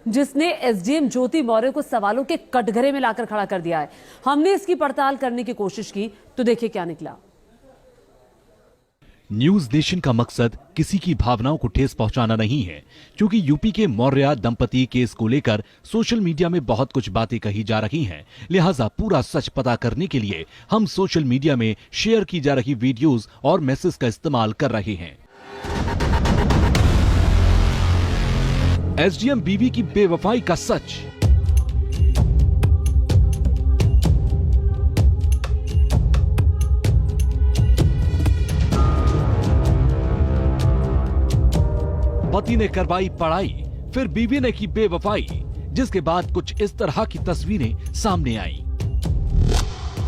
जिसने एसडीएम ज्योति मौर्य को सवालों के कटघरे में लाकर खड़ा कर दिया है। हमने इसकी पड़ताल करने की कोशिश की तो देखिए क्या निकला। न्यूज नेशन का मकसद किसी की भावनाओं को ठेस पहुंचाना नहीं है, क्योंकि यूपी के मौर्य दंपति केस को लेकर सोशल मीडिया में बहुत कुछ बातें कही जा रही हैं। लिहाजा पूरा सच पता करने के लिए हम सोशल मीडिया में शेयर की जा रही वीडियोस और मैसेज का इस्तेमाल कर रहे हैं। एसडीएम बीवी की बेवफाई का सच। पति ने करवाई पढ़ाई, फिर बीवी ने की बेवफाई, जिसके बाद कुछ इस तरह की तस्वीरें सामने आई।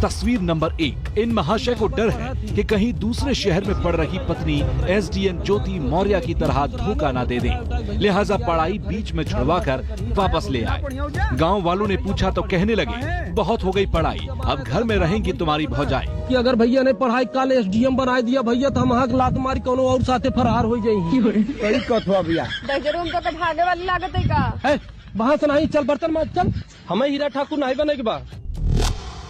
तस्वीर नंबर 1। इन महाशय को डर है कि कहीं दूसरे शहर में पढ़ रही पत्नी एसडीएम ज्योति मौर्य की तरह धोखा न दे दें, लिहाजा पढ़ाई बीच में छुड़वाकर वापस ले आए। गांव वालों ने पूछा तो कहने लगे, बहुत हो गई पढ़ाई, अब घर में रहेंगी तुम्हारी भौजाई। कि अगर भैया ने पढ़ाई काल एसडीएम बना दिया भैया तो हम हक लात मारी कोनो और साथे फरार हो जाएंगी। कई कथवा भैया तो भागे वाली लागत है का? वहाँ से नहीं, चल बर्तन मत चल, हमें हीरा ठाकुर नहीं बने के बाद।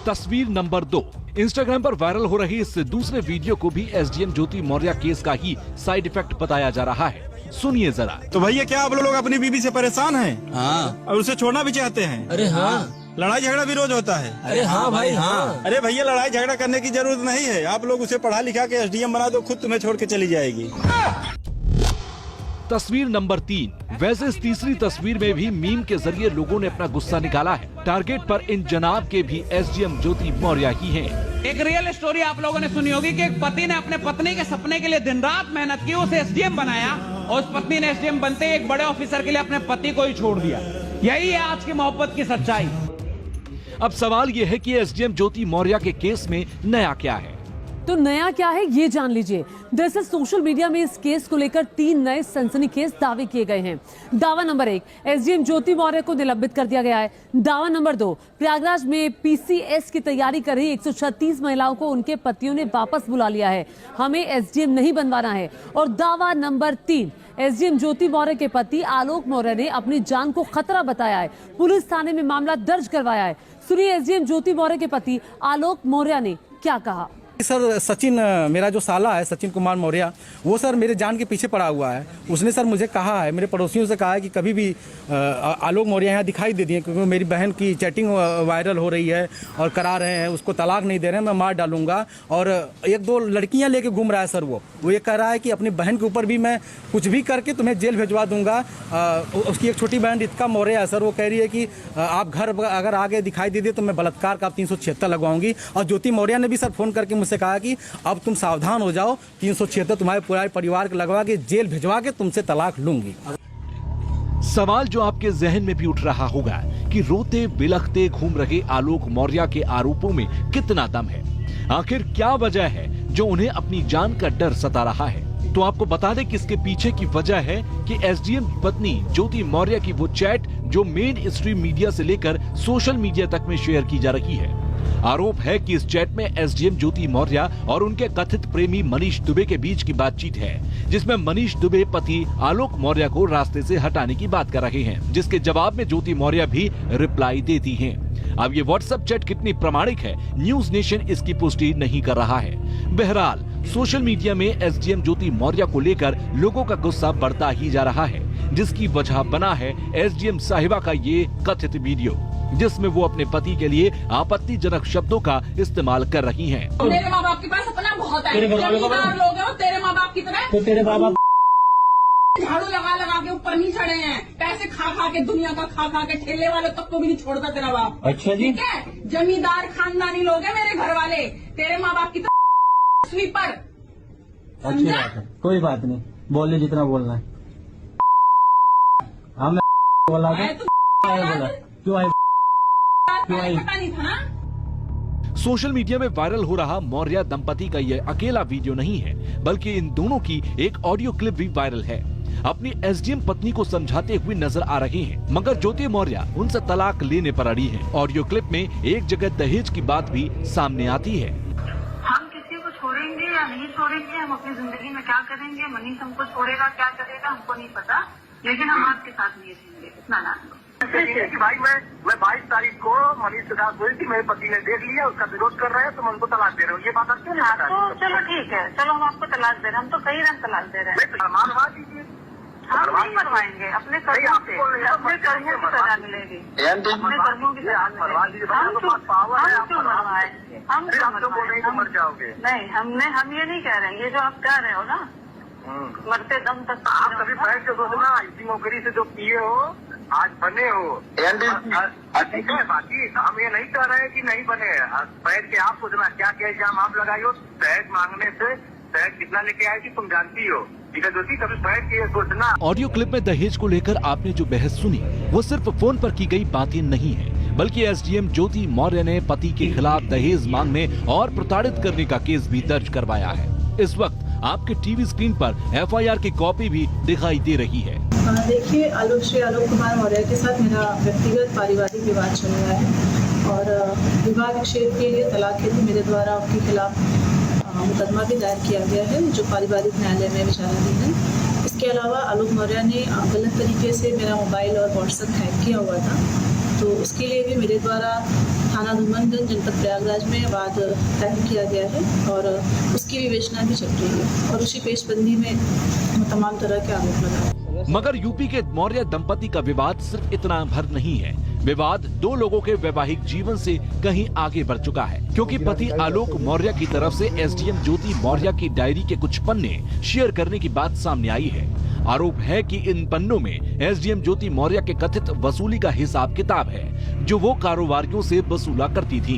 तस्वीर नंबर 2। इंस्टाग्राम पर वायरल हो रही इस दूसरे वीडियो को भी एसडीएम ज्योति मौर्य केस का ही साइड इफेक्ट बताया जा रहा है। सुनिए जरा। तो भैया क्या आप लोग अपनी बीवी से परेशान हैं? हाँ। और उसे छोड़ना भी चाहते हैं? अरे हाँ। लड़ाई झगड़ा भी रोज होता है? अरे हाँ भाई हाँ। अरे भैया लड़ाई झगड़ा करने की जरूरत नहीं है, आप लोग उसे पढ़ा लिखा के एसडीएम बना दो, खुद तुम्हें छोड़ के चली जाएगी। तस्वीर नंबर 3। वैसे इस तीसरी तस्वीर में भी मीम के जरिए लोगों ने अपना गुस्सा निकाला है। टारगेट पर इन जनाब के भी एसडीएम ज्योति मौर्य ही हैं। एक रियल स्टोरी आप लोगों ने सुनी होगी कि एक पति ने अपने पत्नी के सपने के लिए दिन रात मेहनत की, उसे एसडीएम बनाया और उस पत्नी ने एसडीएम बनते ही एक बड़े ऑफिसर के लिए अपने पति को ही छोड़ दिया। यही है आज की मोहब्बत की सच्चाई। अब सवाल ये है कि एसडीएम ज्योति मौर्य के केस में नया क्या है? तो नया क्या है ये जान लीजिए। दरअसल सोशल मीडिया में इस केस को लेकर 3 नए सनसनीखेज दावे किए गए हैं। दावा नंबर 1, एसडीएम ज्योति मौर्य को निलंबित कर दिया गया है। दावा नंबर 2, प्रयागराज में पीसीएस की तैयारी कर रही 136 महिलाओं को उनके पतियों ने वापस बुला लिया है, हमें एसडीएम नहीं बनवाना है। और दावा नंबर 3, एसडीएम ज्योति मौर्य के पति आलोक मौर्य ने अपनी जान को खतरा बताया है, पुलिस थाने में मामला दर्ज करवाया है। सुनिए एसडीएम ज्योति मौर्य के पति आलोक मौर्य ने क्या कहा। सर सचिन, मेरा जो साला है सचिन कुमार मौर्य, वो सर मेरे जान के पीछे पड़ा हुआ है। उसने सर मुझे कहा है, मेरे पड़ोसियों से कहा है कि कभी भी आलोक मौर्य यहाँ दिखाई दे दिए, क्योंकि मेरी बहन की चैटिंग वायरल हो रही है और करा रहे हैं, उसको तलाक नहीं दे रहे हैं, मैं मार डालूंगा। और 1-2 लड़कियाँ लेके घूम रहा है सर। वो ये कह रहा है कि अपनी बहन के ऊपर भी मैं कुछ भी करके तुम्हें जेल भिजवा दूंगा। उसकी एक छोटी बहन रितिका मौर्य है सर, वो कह रही है कि आप घर अगर आगे दिखाई दे दिए तो मैं बलात्कार का 376 लगवाऊंगी। और ज्योति मौर्य ने भी सर फोन करके मुझसे कहा कि अब तुम सावधान हो जाओ, 376 तुम्हारे पूरे परिवार को लगवा के जेल भिजवा के तुमसे तलाक लूंगी। सवाल जो आपके जहन में भी उठ रहा होगा कि रोते बिलखते घूम रहे आलोक मौर्य के आरोपों में कितना दम है? आखिर क्या वजह है जो उन्हें अपनी जान का डर सता रहा है? तो आपको बता दें कि इसके पीछे की वजह है कि एसडीएम पत्नी ज्योति मौर्य की वो चैट जो मेन स्ट्रीम मीडिया से लेकर सोशल मीडिया तक में शेयर की जा रही है। आरोप है कि इस चैट में एसडीएम ज्योति मौर्य और उनके कथित प्रेमी मनीष दुबे के बीच की बातचीत है, जिसमें मनीष दुबे पति आलोक मौर्य को रास्ते से हटाने की बात कर रहे हैं, जिसके जवाब में ज्योति मौर्य भी रिप्लाई देती हैं। अब ये व्हाट्सएप चैट कितनी प्रामाणिक है, न्यूज नेशन इसकी पुष्टि नहीं कर रहा है। बहरहाल सोशल मीडिया में एसडीएम ज्योति मौर्य को लेकर लोगों का गुस्सा बढ़ता ही जा रहा है, जिसकी वजह बना है एसडीएम साहिबा का ये कथित वीडियो, जिसमें वो अपने पति के लिए आपत्तिजनक शब्दों का इस्तेमाल कर रही हैं। मेरे माँ बाप के पास अपना बहुत है, जमींदार लोग हैं, तेरे माँ बाप कितने? तो तेरे माँ बाप झाड़ू लगा लगा के ऊपर नहीं चढ़े हैं, पैसे खा खा के, दुनिया का खा खा के, ठेले वाले तक को भी नहीं छोड़ता तेरा बाप। अच्छा जी। ठीक है, जमींदार खानदानी लोग हैं मेरे घर वाले, तेरे माँ बाप की स्वीपर। अच्छी बात है, कोई बात नहीं, बोले जितना बोलना है। हाँ मैं बोला था, क्यों आई? पता नहीं था ना। सोशल मीडिया में वायरल हो रहा मौर्य दंपति का यह अकेला वीडियो नहीं है, बल्कि इन दोनों की एक ऑडियो क्लिप भी वायरल है। अपनी एसडीएम पत्नी को समझाते हुए नजर आ रहे हैं, मगर ज्योति मौर्य उनसे तलाक लेने पर अड़ी है। ऑडियो क्लिप में एक जगह दहेज की बात भी सामने आती है। हम किसी को छोड़ेंगे या नहीं छोड़ेंगे, हम अपनी जिंदगी में क्या करेंगे, मनीष हमको छोड़ेगा क्या करेगा हमको नहीं पता, लेकिन हम आपके साथ नहीं रहेंगे, इतना जान लो। कि भाई मैं 22 तारीख को मनीष से बात हुई थी, मेरे पति ने देख लिया, उसका विरोध कर रहे हैं, तो मैं उनको तलाक दे रहा हूँ। ये बात आप क्यों नहीं बता रही? चलो ठीक है, चलो हम आपको तलाक दे रहे हैं, हम तो कई रंग तलाक दे रहे हैं। मरवा दीजिए। हम नहीं मरवाएंगे, अपने कर्मों से, अपने कर्मों की सजा मिलेगी, अपने कर्मों की सजा मिलेगी। हम क्यों मरवाएंगे? हम मर जाओगे? नहीं, हम ये नहीं कह रहे हैं, ये जो आप कह रहे हो ना, मरते दम तक आप कभी बैठ के सोचना, इसी नौकरी से जो पिए हो आज बने हो। ठीक है, बाकी हम ये नहीं कह रहे कि नहीं बने। बैठ के आप सोचना क्या क्या इल्जाम आप लगाई हो। दहेज मांगने से दहेज कितना लेके आए थी तुम जानती हो। ठीक है ज्योति, कभी बैठ के ये सोचना। ऑडियो क्लिप में दहेज को लेकर आपने जो बहस सुनी वो सिर्फ फोन पर की गई बातें नहीं है, बल्कि एसडीएम ज्योति मौर्य ने पति के खिलाफ दहेज मांगने और प्रताड़ित करने का केस भी दर्ज करवाया है। इस वक्त आपके टीवी स्क्रीन पर एफआईआर की कॉपी भी दिखाई दे रही है। देखिए, श्री आलोक कुमार मौर्य के साथ मेरा व्यक्तिगत पारिवारिक विवाद चल रहा है और विवाह विच्छेद के लिए तलाक हेतु मेरे द्वारा उनके खिलाफ मुकदमा भी दायर किया गया है, जो पारिवारिक न्यायालय में विचाराधीन है। इसके अलावा आलोक मौर्य ने गलत तरीके से मेरा मोबाइल और व्हाट्सएप हैक किया हुआ था, तो उसके लिए भी मेरे द्वारा थाना धूमनगंज जनपद प्रयागराज में वाद दायर किया गया है और उसकी विवेचना भी चल रही है और उसी पेशबंदी में तमाम तरह के आरोप लगा। मगर यूपी के मौर्य दंपति का विवाद सिर्फ इतना भर नहीं है। विवाद दो लोगों के वैवाहिक जीवन से कहीं आगे बढ़ चुका है, क्योंकि पति आलोक मौर्य की तरफ से एसडीएम ज्योति मौर्य की डायरी के कुछ पन्ने शेयर करने की बात सामने आई है। आरोप है कि इन पन्नों में एसडीएम ज्योति मौर्य के कथित वसूली का हिसाब किताब है, जो वो कारोबारियों से वसूला करती थी।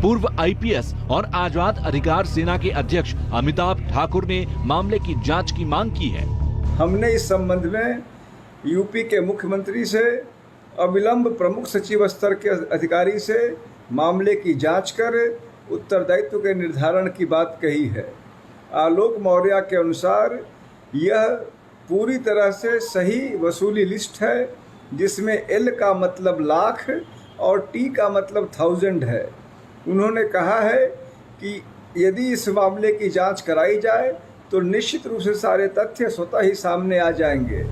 पूर्व आईपीएस और आजाद अधिकार सेना के अध्यक्ष अमिताभ ठाकुर ने मामले की जांच की मांग की है। हमने इस संबंध में यूपी के मुख्यमंत्री से अविलंब प्रमुख सचिव स्तर के अधिकारी से मामले की जांच कर उत्तरदायित्व के निर्धारण की बात कही है। आलोक मौर्य के अनुसार यह पूरी तरह से सही वसूली लिस्ट है, जिसमें एल का मतलब लाख और टी का मतलब 1000 है। उन्होंने कहा है कि यदि इस मामले की जांच कराई जाए तो निश्चित रूप से सारे तथ्य स्वतः ही सामने आ जाएंगे।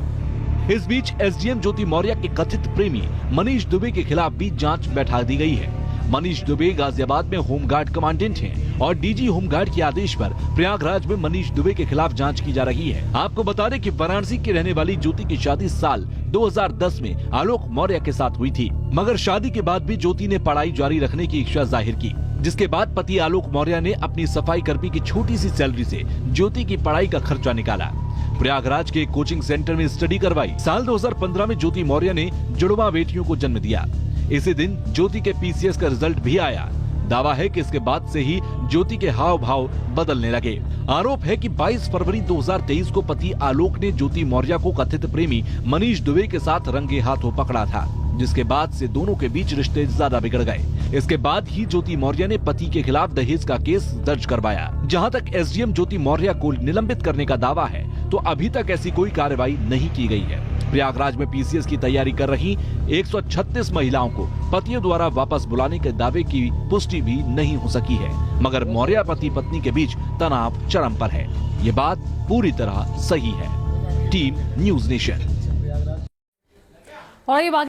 इस बीच एसडीएम ज्योति मौर्य के कथित प्रेमी मनीष दुबे के खिलाफ भी जांच बैठा दी गई है। मनीष दुबे गाजियाबाद में होमगार्ड कमांडेंट हैं और डीजी होमगार्ड के आदेश पर प्रयागराज में मनीष दुबे के खिलाफ जांच की जा रही है। आपको बता दें कि वाराणसी की रहने वाली ज्योति की शादी साल 2010 में आलोक मौर्य के साथ हुई थी, मगर शादी के बाद भी ज्योति ने पढ़ाई जारी रखने की इच्छा जाहिर की, जिसके बाद पति आलोक मौर्य ने अपनी सफाई कर्मी की छोटी सी सैलरी से ज्योति की पढ़ाई का खर्चा निकाला, प्रयागराज के कोचिंग सेंटर में स्टडी करवाई। साल 2015 में ज्योति मौर्य ने जुड़वा बेटियों को जन्म दिया। इसी दिन ज्योति के पीसीएस का रिजल्ट भी आया। दावा है कि इसके बाद से ही ज्योति के हाव भाव बदलने लगे। आरोप है कि 22 फरवरी 2023 को पति आलोक ने ज्योति मौर्य को कथित प्रेमी मनीष दुबे के साथ रंगे हाथों पकड़ा था, जिसके बाद से दोनों के बीच रिश्ते ज्यादा बिगड़ गए। इसके बाद ही ज्योति मौर्य ने पति के खिलाफ दहेज का केस दर्ज करवाया। जहां तक एसडीएम ज्योति मौर्य को निलंबित करने का दावा है, तो अभी तक ऐसी कोई कार्रवाई नहीं की गई है। प्रयागराज में पीसीएस की तैयारी कर रही 136 महिलाओं को पतियों द्वारा वापस बुलाने के दावे की पुष्टि भी नहीं हो सकी है, मगर मौर्य पति पत्नी के बीच तनाव चरम पर है। ये बात पूरी तरह सही है। Team news nation. और ये